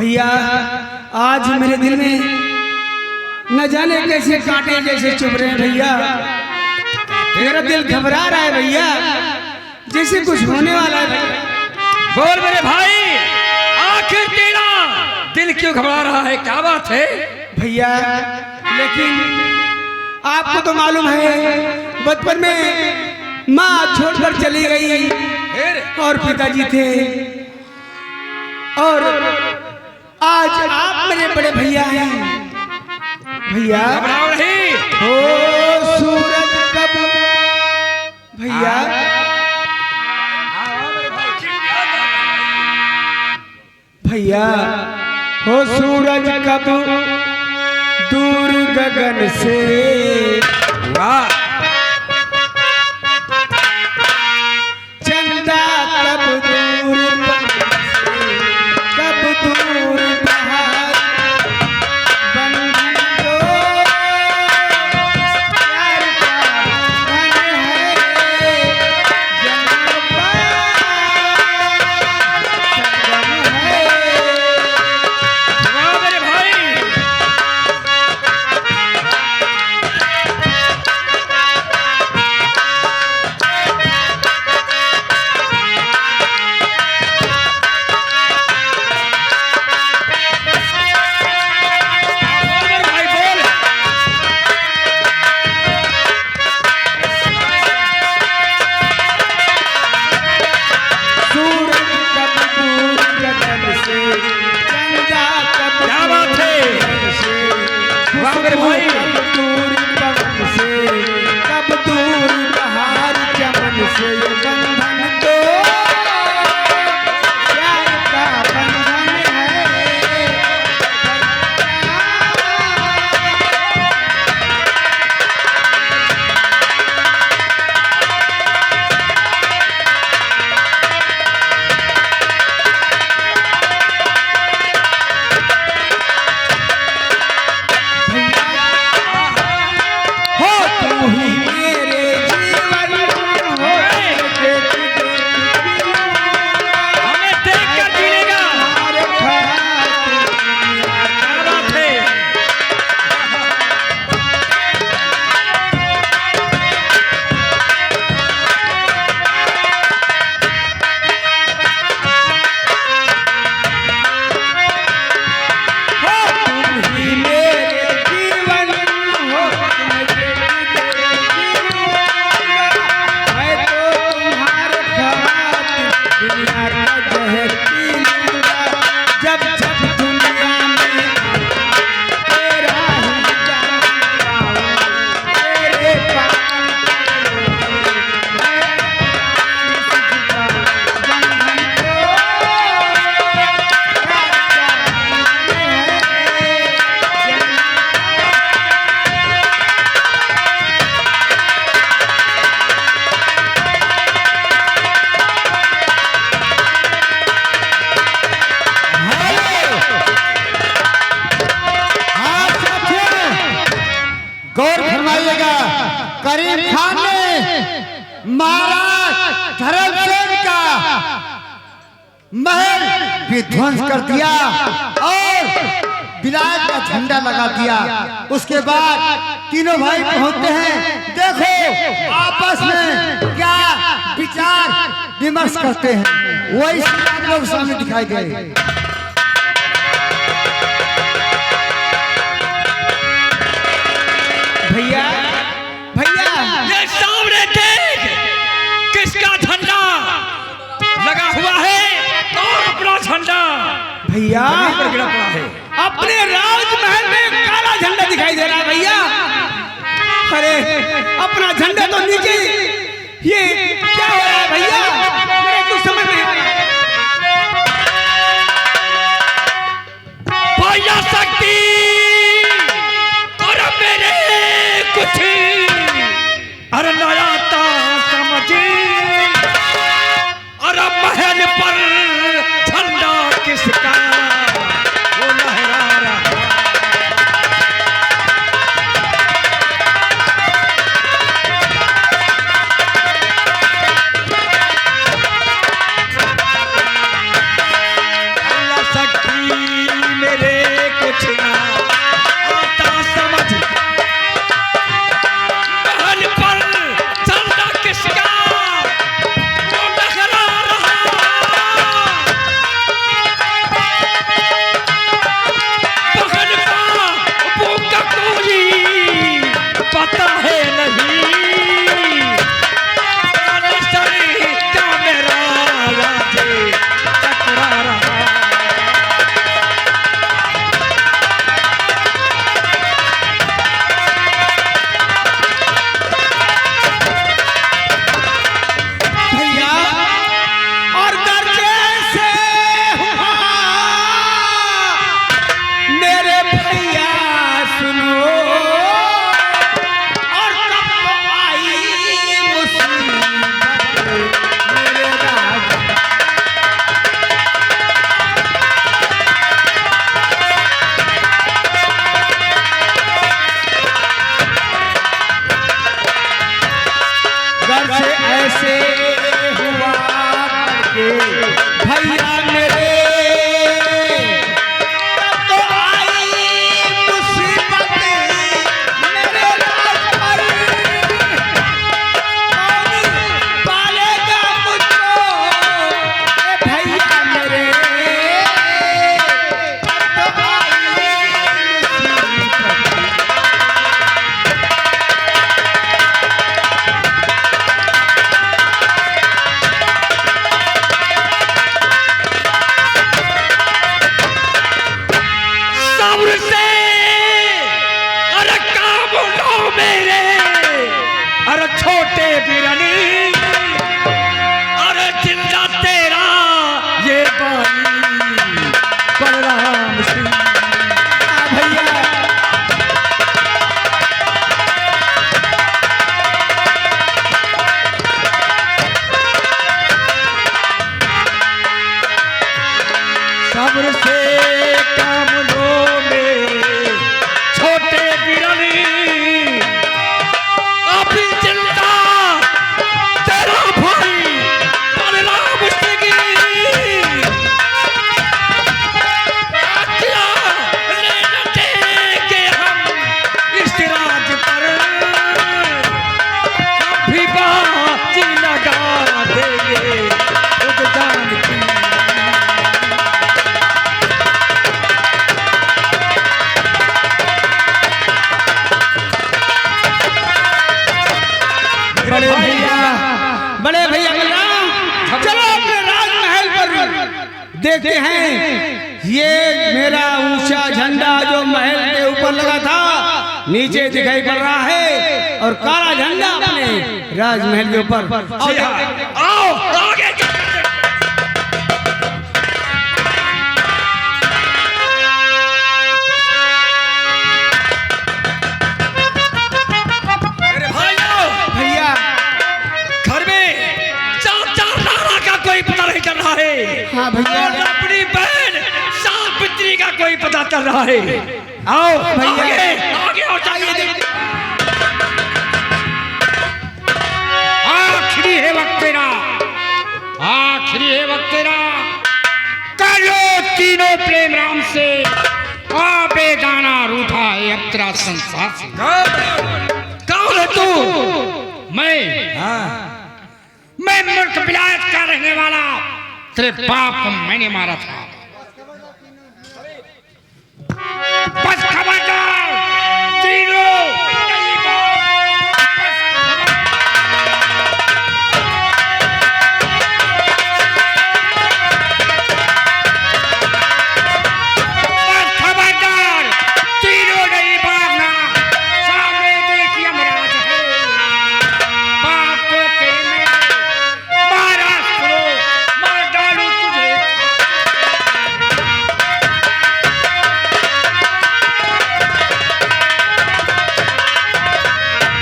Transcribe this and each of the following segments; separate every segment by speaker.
Speaker 1: भैया आज मेरे दिल में न जाने कैसे कांटे जैसे चुभ रहे हैं भैया। मेरा दिल घबरा रहा है भैया, जैसे कुछ होने वाला है।
Speaker 2: बोल मेरे भाई, आखिर तेरा दिल क्यों घबरा रहा है, क्या बात है?
Speaker 1: भैया लेकिन आपको तो मालूम है बचपन में माँ छोड़कर चली गई और पिताजी थे, और आज आप मेरे बड़े भैया हैं। भैया
Speaker 2: घबराओ नहीं।
Speaker 1: हो सूरज कब भैया, भैया हो सूरज कब दूर गगन से,
Speaker 2: वाह,
Speaker 1: चंदा कब दूर कब दूर बहार, बंधन तो प्यार का बंधन है, जन्म का संगम है।
Speaker 2: वाह मेरे भाई।
Speaker 1: सूरज कब दूर गगन से, चंदा कब
Speaker 2: क्या बात है?
Speaker 1: दूर से,
Speaker 2: वाह मेरे भाई।
Speaker 1: कब दूर पवन से, कब दूर बहार चमन से, ये बंधन तो प्यार का बंधन है। हो तू ही मेरे जीवन हो, देखती देखती
Speaker 2: हमें देख कर जीलेगा।
Speaker 1: तुम्हारे खातिर दुनिया
Speaker 2: क्या बात है?
Speaker 1: हो तुम ही मेरे जीवन हो, तुम्हें देखती देखती मैं तो तुम्हारे खातिर दुनिया का जहर पी लूंगा। जब जब दुनिया में तेरा ही जान पाऊं, तेरे पावन मैं किसी का बंधन को
Speaker 3: गौर फरमाइएगा, करीम खान ने महाराज धर्मसेन का महल विध्वंस कर दिया और विलायत का झंडा लगा दिया। उसके बाद तीनों भाई पहुंचते हैं, देखो आपस में क्या विचार विमर्श करते हैं, वही सब लोग सामने दिखाई गए।
Speaker 1: भैया भैया
Speaker 2: ये सामने देख, किसका झंडा लगा हुआ है, और अपना झंडा
Speaker 1: भैया
Speaker 2: पर गिरा पड़ा है।
Speaker 1: अपने राजमहल में काला झंडा दिखाई दे रहा है भैया। अरे अपना झंडा तो नीचे, ये क्या हो रहा है भैया, मेरे कुछ समझ नहीं आ रहा।
Speaker 2: भैया शक्ति और मेरे कुछ अरे नया ता समझी, और महल पर झंडा किसका वो लहरा रहा। छोटे बिरनी, अरे जिंदा तेरा ये बानी बलराम सिंह।
Speaker 1: भैया
Speaker 2: सब्र से काम लो मेरे छोटे बिरनी, अभी जिंदा तेरा भाई बलराम सिंह। क्या लेना देंगे हम इस राज पर, कभी बाजी लगा देंगे खुद जान की।
Speaker 1: बड़े भैया बलराम, चलो अपने राजमहल पर देखते हैं। ये मेरा ऊंचा झंडा जो महल के ऊपर लगा था नीचे दिखाई पड़ रहा है, और काला झंडा अपने राजमहल के ऊपर।
Speaker 2: आओ आगे
Speaker 1: भैया
Speaker 2: घर में चाचा राणा का कोई पता नहीं चल रहा है।
Speaker 1: हाँ भैया।
Speaker 2: और अपनी बहन सावित्री का कोई पता चल रहा है। आओ
Speaker 1: भैया।
Speaker 2: आगे आगे और चाहिए। आखिरी है वक्त तेरा, आखिरी है वक्त तेरा। करो तीनों प्रेम राम से, आबे गाना रूठा है अब तेरा संसार से। कौन है तू? मैं मुल्क विलायत का रहने वाला, तेरे बाप को मैंने मारा था। बस खबरदार तीनों नहीं भागना। सामने देखिए यमराज है, बाप को तेरे में मारा करो, मार डालू तुझे।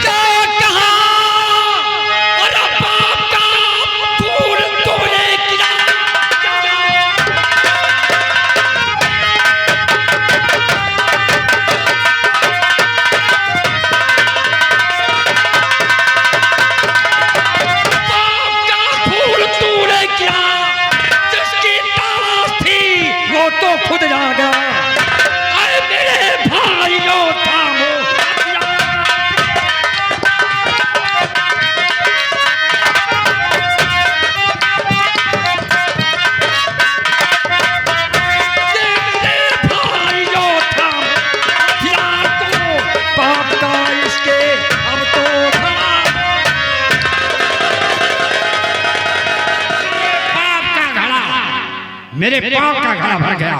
Speaker 2: क्या कहा? अरे बाप का फूल तूने किया। तो खुद जागा। अरे मेरे भाइयों थामो, मेरे भाइयों थामो हथियार को, बाप का इसके अब तो बाप का घड़ा, मेरे बाप का घड़ा भर गया।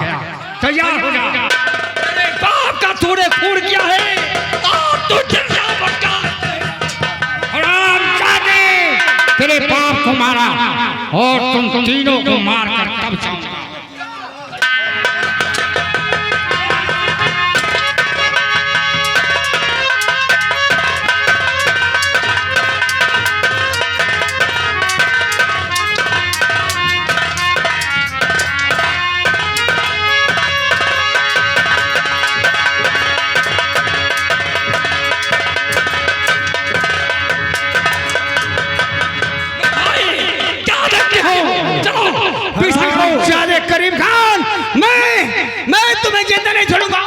Speaker 2: तैयार हो जा। मेरे बाप का तूने खून किया है और तू जिंदा बचा। हरामजादे, तेरे बाप को मारा और तुम तीनों को मार कर तब जाऊंगा।
Speaker 1: करीम खान, मैं तुम्हें जिंदा नहीं छोड़ूंगा।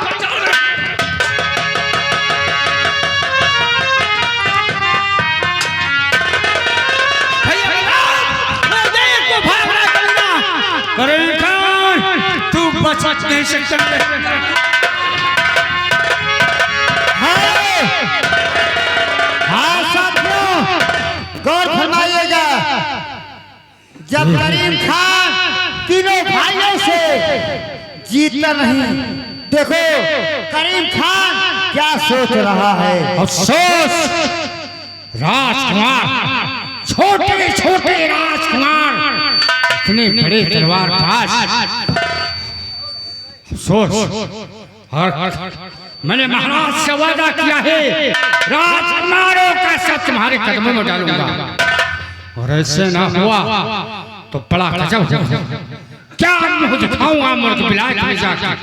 Speaker 1: करीम खान, तू बच नहीं सकता।
Speaker 3: हाँ साथियों, गौर फरमाइएगा। जब करीम खान तीनों भाइयों से जीतता नहीं, देखो करीम खान क्या सोच रहा है।
Speaker 2: अफसोस, राजकुमार, छोटे छोटे राजकुमार इतने बड़े तलवार बाज। सोच, मैंने महाराज से वादा किया है, राजकुमारों का सब तुम्हारे कदमों में डालूंगा, और ऐसे ना हुआ तो बड़ा गजब होगा। क्या मुझे दिखाऊंगा मुल्क बिलायत में जाकर।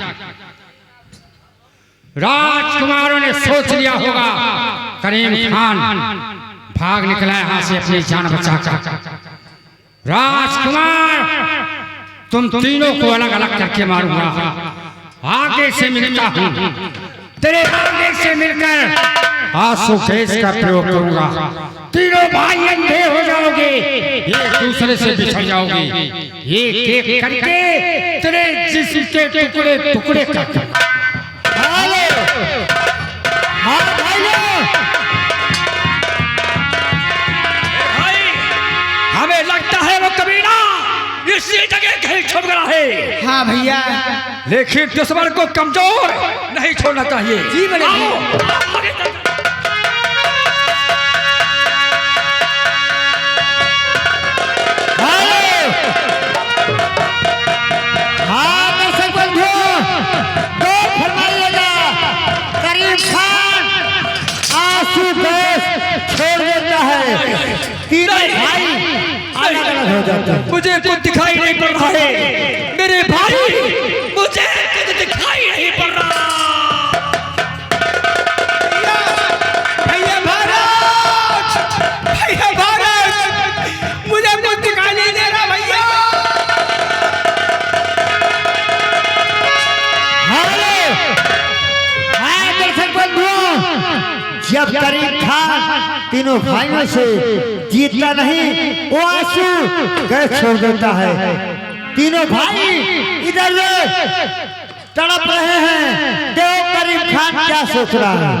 Speaker 2: राजकुमारों ने सोच लिया होगा करीम खान भाग निकला यहाँ से अपनी जान बचाकर। राजकुमार, तुम तीनों को अलग अलग करके मारूंगा। आगे से मिलता हूँ, तेरे आगे से मिलकर आंसू गैस का प्रयोग करूंगा। तीनों भाई अंधे हो जाओगे, एक दूसरे से बिछड़ जाओगे, एक एक करके तेरे जिस्म के टुकड़े टुकड़े कर। हमें लगता है वो कबीला इसी जगह कहीं छुप गया है।
Speaker 1: हाँ भैया,
Speaker 2: लेकिन दुश्मन को कमजोर नहीं छोड़ना चाहिए।
Speaker 1: जी बड़े
Speaker 3: छोड़ देता है, तीनों भाई अलग अलग हो जाते हैं।
Speaker 2: मुझे कुछ दिखाई नहीं पड़ रहा है मेरे भाई, मुझे कुछ दिखाई नहीं पड़ रहा।
Speaker 1: भैया भारत, भैया भारत, मुझे कुछ दिखाई नहीं दे रहा भैया।
Speaker 3: दर्शक बंधुओं, जब करीम खान तीनों भाइयों से जीतता नहीं, वो आंसू गैस छोड़ देता है। तीनों भाई इधर तड़प रहे हैं, देखो करीम खान क्या सोच रहा है।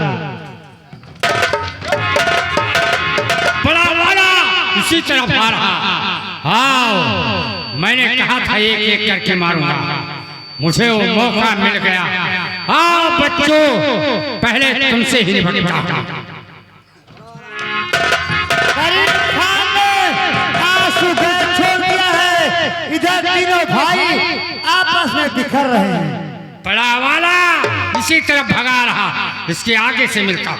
Speaker 2: बड़ा वाला इसी तरफ आ रहा। हाँ, मैंने कहा था एक एक करके मारूंगा, मुझे वो मौका मिल गया। आओ बच्चों, पहले तुमसे ही निपटता हूं।
Speaker 3: करीम खान ने आंसू गैस छोड़ दिया है, इधर तीनों भाई आपस में बिखर रहे हैं।
Speaker 2: बड़ा वाला इसी तरफ भगा रहा, इसके आगे से मिलता।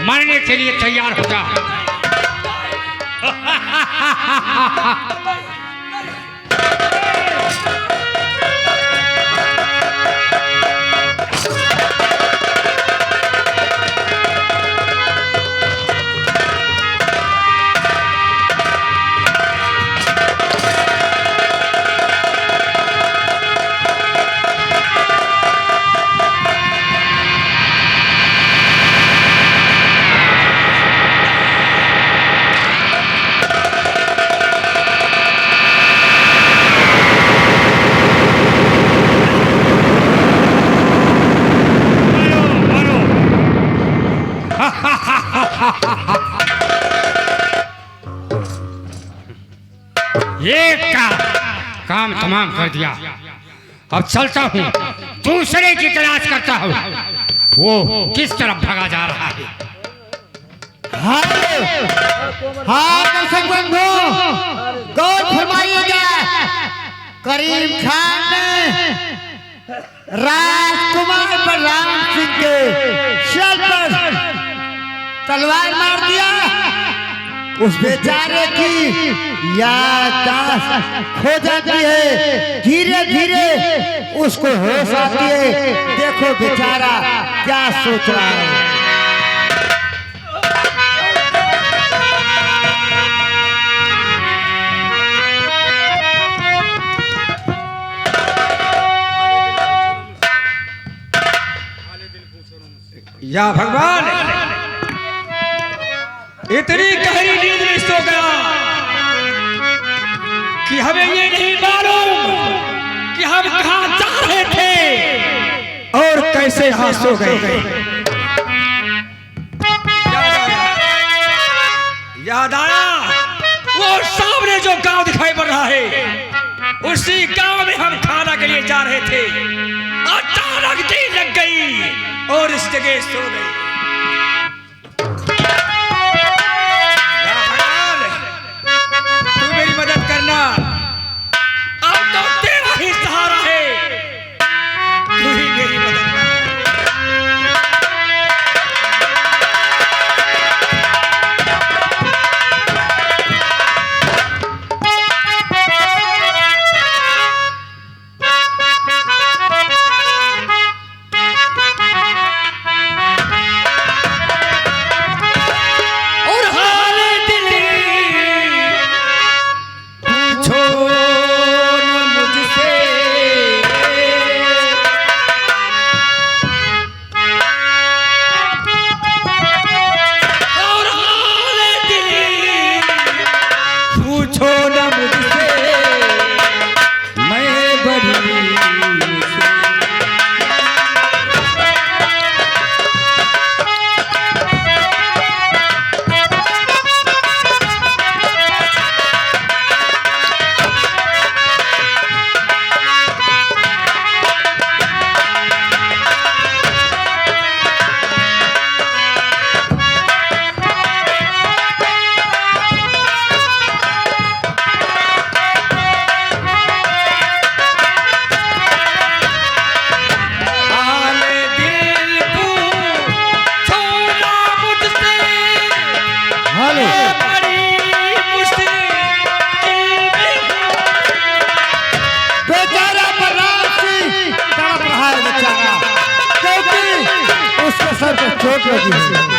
Speaker 2: मरने के लिए तैयार हो जा। एक का काम तमाम कर दिया, अब चलता हूँ, दूसरे की तलाश करता हूँ। वो किस तरफ भागा जा रहा है।
Speaker 3: हाँ दर्शक बंधु, गौर फरमाइएगा, करीम खान ने राजकुमार बलराम सिंह के सर पर तलवार मार दिया। उस बेचारे की याददाश्त खो जाती है, धीरे धीरे उसको होश आती है। देखो बेचारा क्या सोच रहा है।
Speaker 2: या भगवान, इतनी गहरी नींद में सो गया कि हमें ये नहीं मालूम कि हम कहाँ जा रहे थे और कैसे यहाँ सो गए। याद आया वो सामने जो
Speaker 4: जो गांव दिखाई पड़ रहा है, उसी गांव में हम खाना के लिए जा रहे थे। अचानक देर लग गई और इस जगह सो गए। तू मेरी मदद करना, अब तो तेरा ही सहारा है, तू ही मेरी मदद कर।
Speaker 3: चोट लगी है।